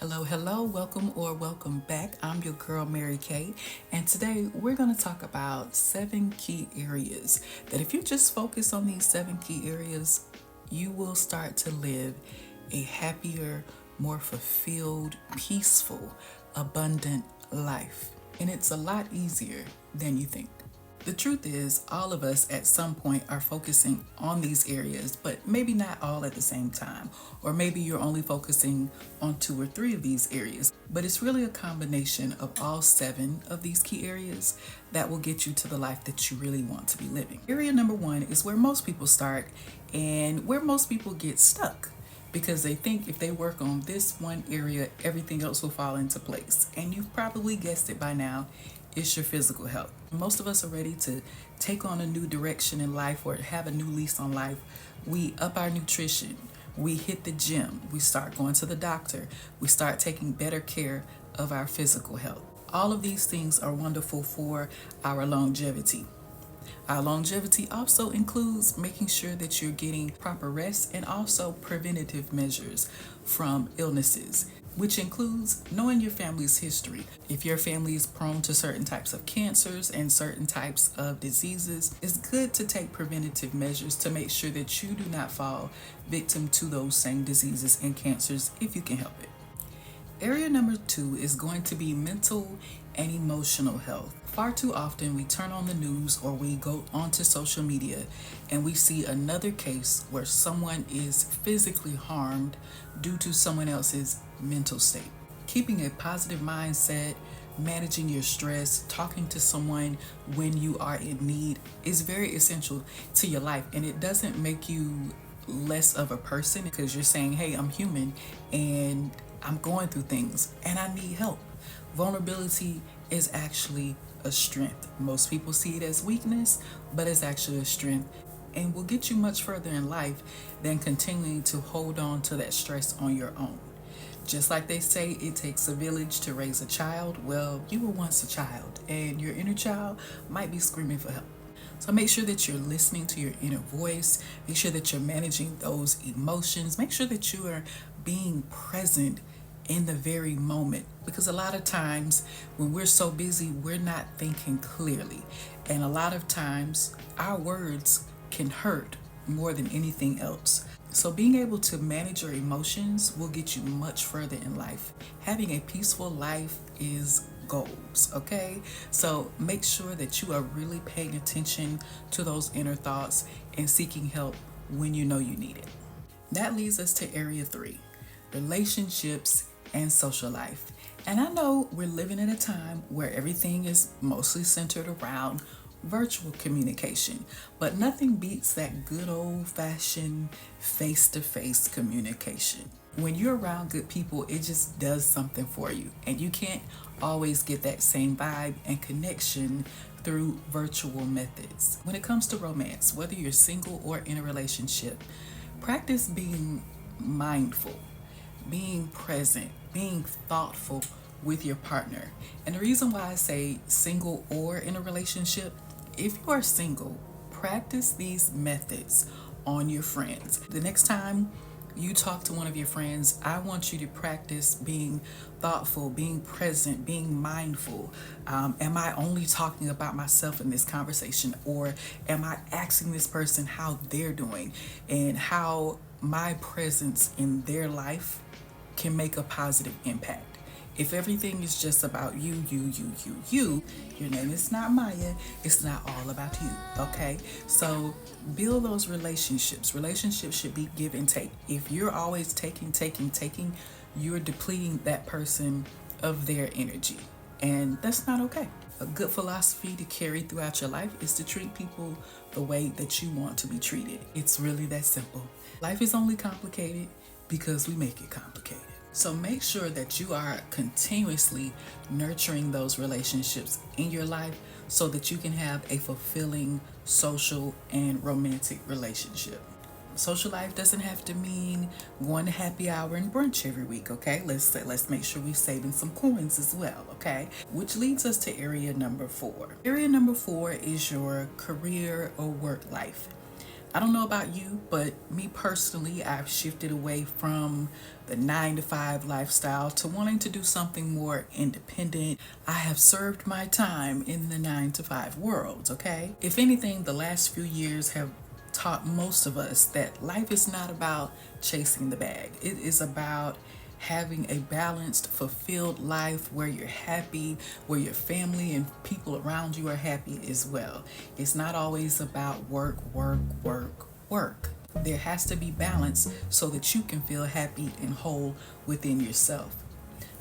Hello, welcome back. I'm your girl, Mary Kay, and today we're going to talk about 7 key areas that if you just focus on these 7 key areas, you will start to live a happier, more fulfilled, peaceful, abundant life. And it's a lot easier than you think. The truth is, all of us at some point are focusing on these areas, but maybe not all at the same time. Or maybe you're only focusing on 2 or 3 of these areas. But it's really a combination of all 7 of these key areas that will get you to the life that you really want to be living. Area number 1 is where most people start and where most people get stuck because they think if they work on this one area, everything else will fall into place. And you've probably guessed it by now, it's your physical health. Most of us are ready to take on a new direction in life or have a new lease on life. We up our nutrition, we hit the gym, we start going to the doctor, we start taking better care of our physical health. All of these things are wonderful for our longevity. Our longevity also includes making sure that you're getting proper rest and also preventative measures from illnesses, which includes knowing your family's history. If your family is prone to certain types of cancers and certain types of diseases, it's good to take preventative measures to make sure that you do not fall victim to those same diseases and cancers if you can help it. Area number 2 is going to be mental and emotional health. Far too often we turn on the news or we go onto social media and we see another case where someone is physically harmed due to someone else's mental state. Keeping a positive mindset, managing your stress, talking to someone when you are in need is very essential to your life, and it doesn't make you less of a person because you're saying, hey, I'm human and I'm going through things and I need help. Vulnerability is actually a strength. Most people see it as weakness, but it's actually a strength and will get you much further in life than continuing to hold on to that stress on your own. Just like they say, it takes a village to raise a child. Well, you were once a child and your inner child might be screaming for help. So make sure that you're listening to your inner voice. Make sure that you're managing those emotions. Make sure that you are being present in the very moment, because a lot of times when we're so busy, we're not thinking clearly. And a lot of times our words can hurt more than anything else. So being able to manage your emotions will get you much further in life. Having a peaceful life is goals, okay? So make sure that you are really paying attention to those inner thoughts and seeking help when you know you need it. That leads us to area 3, relationships and social life. And I know we're living in a time where everything is mostly centered around virtual communication, but nothing beats that good old-fashioned face-to-face communication. When you're around good people, it just does something for you, and you can't always get that same vibe and connection through virtual methods. When it comes to romance, whether you're single or in a relationship, practice being mindful, being present, being thoughtful with your partner. And the reason why I say single or in a relationship, if you are single, practice these methods on your friends. The next time you talk to one of your friends, I want you to practice being thoughtful, being present, being mindful. Am I only talking about myself in this conversation, or am I asking this person how they're doing and how my presence in their life can make a positive impact? If everything is just about you, your name is not Maya, it's not all about you, okay? So build those relationships. Relationships should be give and take. If you're always taking, you're depleting that person of their energy, and that's not okay. A good philosophy to carry throughout your life is to treat people the way that you want to be treated. It's really that simple. Life is only complicated because we make it complicated. So make sure that you are continuously nurturing those relationships in your life so that you can have a fulfilling social and romantic relationship. Social life doesn't have to mean going to happy hour and brunch every week, okay? Let's make sure we're saving some coins as well, okay? Which leads us to area number 4. Area number 4 is your career or work life. I don't know about you, but me personally, I've shifted away from the 9 to 5 lifestyle to wanting to do something more independent. I have served my time in the 9 to 5 world, okay? If anything, the last few years have taught most of us that life is not about chasing the bag. It is about having a balanced, fulfilled life where you're happy, where your family and people around you are happy as well. It's not always about work, work, work, work. There has to be balance so that you can feel happy and whole within yourself.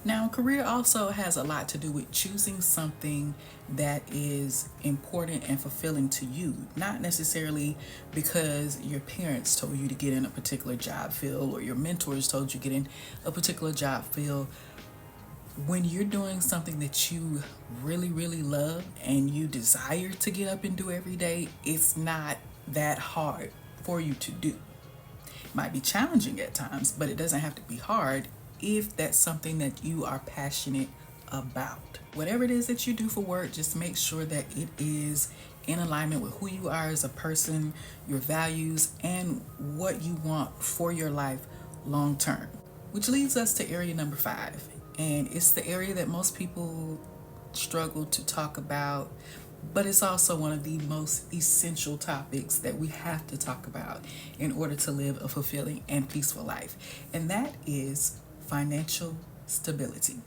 Now, career also has a lot to do with choosing something that is important and fulfilling to you, not necessarily because your parents told you to get in a particular job field or your mentors told you to get in a particular job field. When you're doing something that you really, really love and you desire to get up and do every day, it's not that hard for you to do. It might be challenging at times, but it doesn't have to be hard if that's something that you are passionate about. Whatever it is that you do for work, just make sure that it is in alignment with who you are as a person, your values, and what you want for your life long term. Which leads us to area number 5. And it's the area that most people struggle to talk about, but it's also one of the most essential topics that we have to talk about in order to live a fulfilling and peaceful life. And that is financial stability.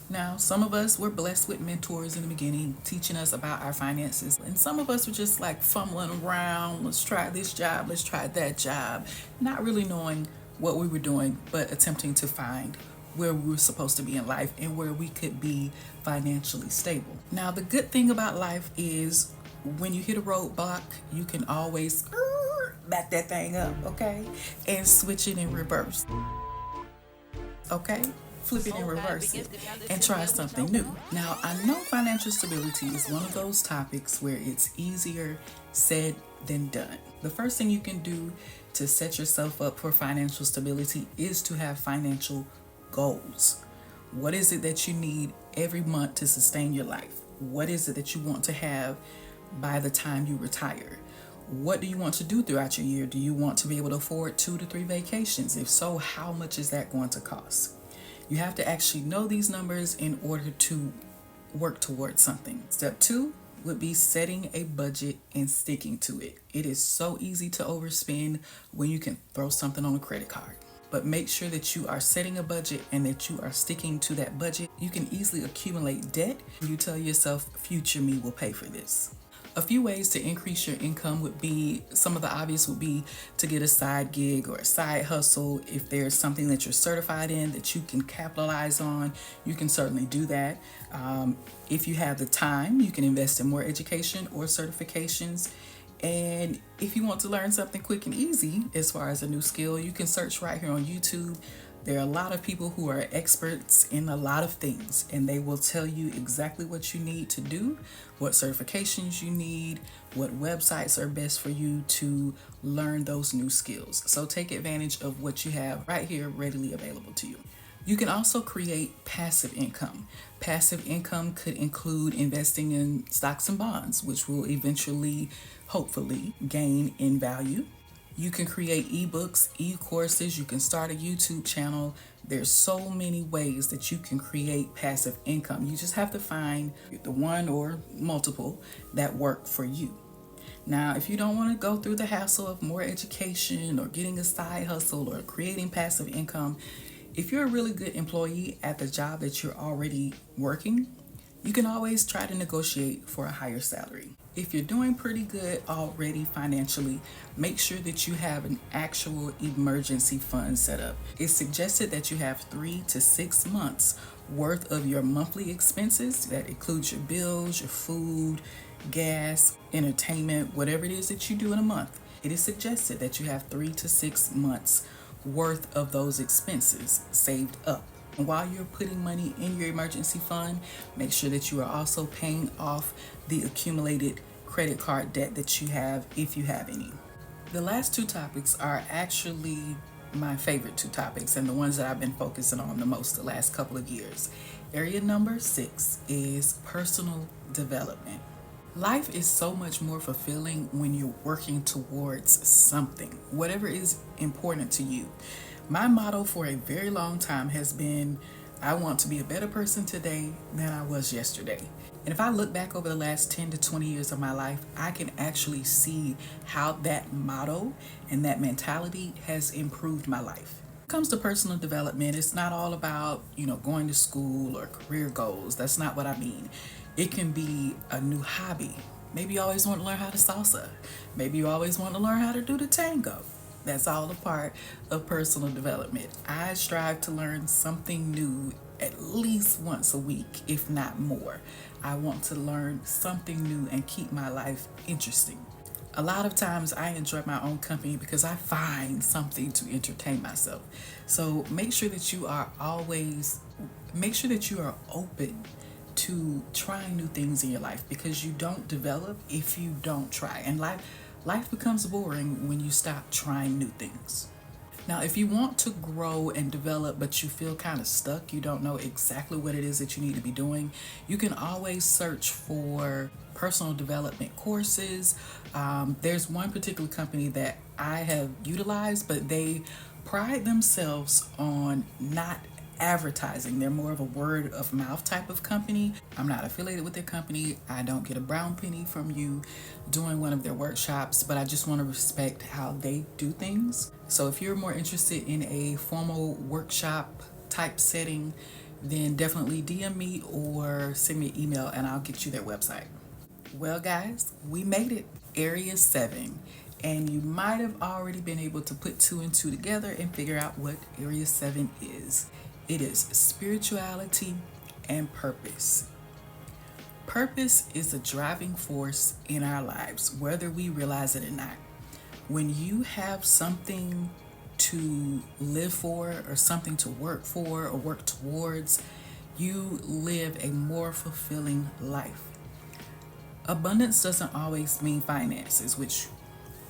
Now, some of us were blessed with mentors in the beginning teaching us about our finances, and some of us were just like fumbling around. Let's try this job, let's try that job, not really knowing what we were doing, but attempting to find where we were supposed to be in life and where we could be financially stable. Now, the good thing about life is when you hit a roadblock, you can always back that thing up, okay, and switch it in reverse. Okay, flip it and reverse it and try something new. Now, I know financial stability is one of those topics where it's easier said than done. The first thing you can do to set yourself up for financial stability is to have financial goals. What is it that you need every month to sustain your life? What is it that you want to have by the time you retire? What do you want to do throughout your year? Do you want to be able to afford 2 to 3 vacations? If so, how much is that going to cost? You have to actually know these numbers in order to work towards something. Step 2 would be setting a budget and sticking to it. It is so easy to overspend when you can throw something on a credit card. But make sure that you are setting a budget and that you are sticking to that budget. You can easily accumulate debt. You tell yourself, future me will pay for this. A few ways to increase your income would be, some of the obvious would be to get a side gig or a side hustle. If there's something that you're certified in that you can capitalize on, you can certainly do that. If you have the time, you can invest in more education or certifications. And if you want to learn something quick and easy as far as a new skill, you can search right here on YouTube. There are a lot of people who are experts in a lot of things, and they will tell you exactly what you need to do, what certifications you need, what websites are best for you to learn those new skills. So take advantage of what you have right here readily available to you. You can also create passive income. Passive income could include investing in stocks and bonds, which will eventually, hopefully, gain in value. You can create ebooks, e-courses, you can start a YouTube channel. There's so many ways that you can create passive income. You just have to find the one or multiple that work for you. Now, if you don't want to go through the hassle of more education or getting a side hustle or creating passive income, if you're a really good employee at the job that you're already working, you can always try to negotiate for a higher salary. If you're doing pretty good already financially, make sure that you have an actual emergency fund set up. It's suggested that you have 3 to 6 months worth of your monthly expenses. That includes your bills, your food, gas, entertainment, whatever it is that you do in a month. It is suggested that you have 3 to 6 months worth of those expenses saved up. And while you're putting money in your emergency fund, make sure that you are also paying off the accumulated credit card debt that you have, if you have any. The last 2 topics are actually my favorite 2 topics and the ones that I've been focusing on the most the last couple of years. Area number 6 is personal development. Life is so much more fulfilling when you're working towards something, whatever is important to you. My motto for a very long time has been I want to be a better person today than I was yesterday. And if I look back over the last 10 to 20 years of my life, I can actually see how that motto and that mentality has improved my life. When it comes to personal development, it's not all about, going to school or career goals. That's not what I mean. It can be a new hobby. Maybe you always want to learn how to salsa. Maybe you always want to learn how to do the tango. That's all a part of personal development. I strive to learn something new at least once a week, if not more. I want to learn something new and keep my life interesting. A lot of times I enjoy my own company because I find something to entertain myself. So make sure that you are open to trying new things in your life, because you don't develop if you don't try. And life becomes boring when you stop trying new things. Now, if you want to grow and develop, but you feel kind of stuck, you don't know exactly what it is that you need to be doing, you can always search for personal development courses. There's one particular company that I have utilized, but they pride themselves on not advertising. They're more of a word of mouth type of company. I'm not affiliated with their company. I don't get a brown penny from you doing one of their workshops, but I just want to respect how they do things. So if you're more interested in a formal workshop type setting, then definitely DM me or send me an email and I'll get you their website. Well, guys, we made it. Area 7. And you might have already been able to put two and two together and figure out what Area 7 is. It is spirituality and purpose. Purpose is a driving force in our lives, whether we realize it or not. When you have something to live for, or something to work for, or work towards, you live a more fulfilling life. Abundance doesn't always mean finances, which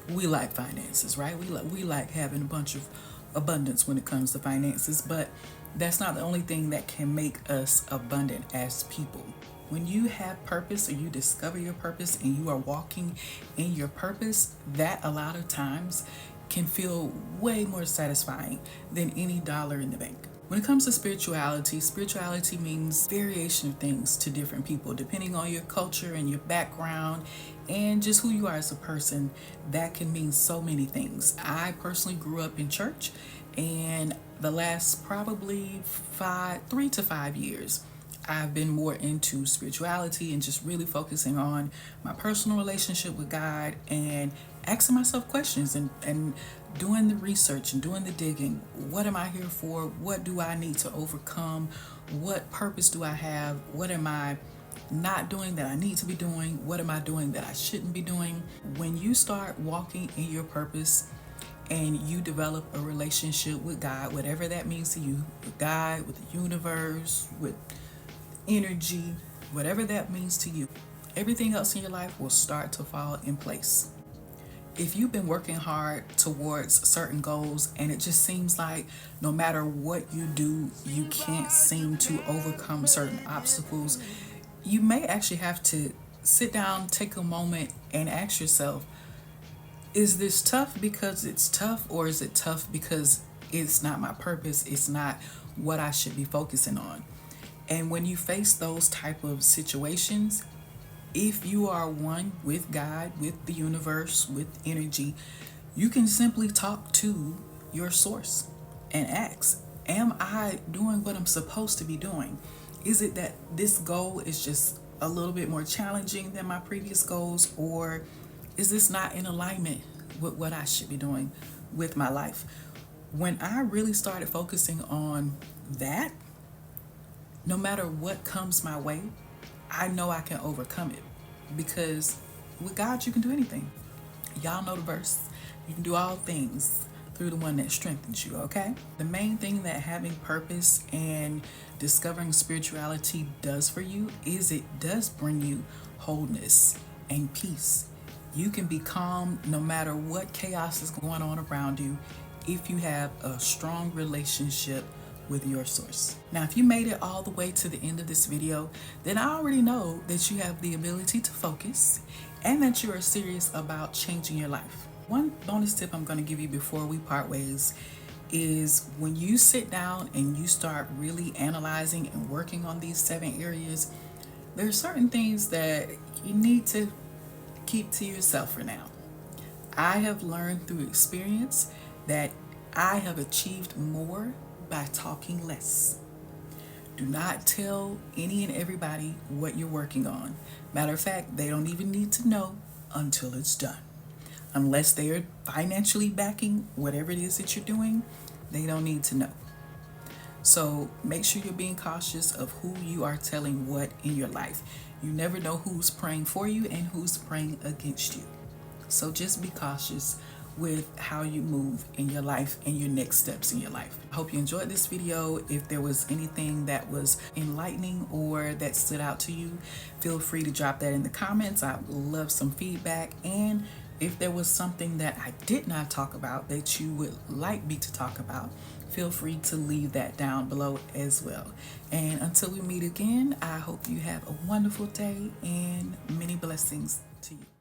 we like finances, right? We like having a bunch of abundance when it comes to finances, but that's not the only thing that can make us abundant as people. When you have purpose, or you discover your purpose and you are walking in your purpose, that a lot of times can feel way more satisfying than any dollar in the bank. When it comes to spirituality means variation of things to different people, depending on your culture and your background and just who you are as a person. That can mean so many things. I personally grew up in church, and the last probably 3 to 5 years, I've been more into spirituality and just really focusing on my personal relationship with God and asking myself questions and doing the research and doing the digging. What am I here for? What do I need to overcome? What purpose do I have? What am I not doing that I need to be doing? What am I doing that I shouldn't be doing? When you start walking in your purpose and you develop a relationship with God, whatever that means to you, with God, with the universe, with energy, whatever that means to you, everything else in your life will start to fall in place. If you've been working hard towards certain goals and it just seems like no matter what you do, you can't seem to overcome certain obstacles, you may actually have to sit down, take a moment, and ask yourself, is this tough because it's tough, or is it tough because it's not my purpose? It's not what I should be focusing on. And when you face those type of situations, if you are one with God, with the universe, with energy, you can simply talk to your source and ask, am I doing what I'm supposed to be doing? Is it that this goal is just a little bit more challenging than my previous goals, or is this not in alignment with what I should be doing with my life? When I really started focusing on that, no matter what comes my way, I know I can overcome it, because with God you can do anything. Y'all know the verse. You can do all things through the one that strengthens you, okay? The main thing that having purpose and discovering spirituality does for you is it does bring you wholeness and peace. You can be calm no matter what chaos is going on around you if you have a strong relationship with your source. Now, if you made it all the way to the end of this video, then I already know that you have the ability to focus and that you are serious about changing your life. One bonus tip I'm going to give you before we part ways is when you sit down and you start really analyzing and working on these 7 areas, there are certain things that you need to keep to yourself for now. I have learned through experience that I have achieved more by talking less. Do not tell any and everybody what you're working on. Matter of fact, they don't even need to know until it's done. Unless they are financially backing whatever it is that you're doing, they don't need to know. So make sure you're being cautious of who you are telling what in your life. You never know who's praying for you and who's praying against you. So just be cautious with how you move in your life and your next steps in your life. I hope you enjoyed this video. If there was anything that was enlightening or that stood out to you, feel free to drop that in the comments. I would love some feedback. And if there was something that I did not talk about that you would like me to talk about, feel free to leave that down below as well. And until we meet again, I hope you have a wonderful day and many blessings to you.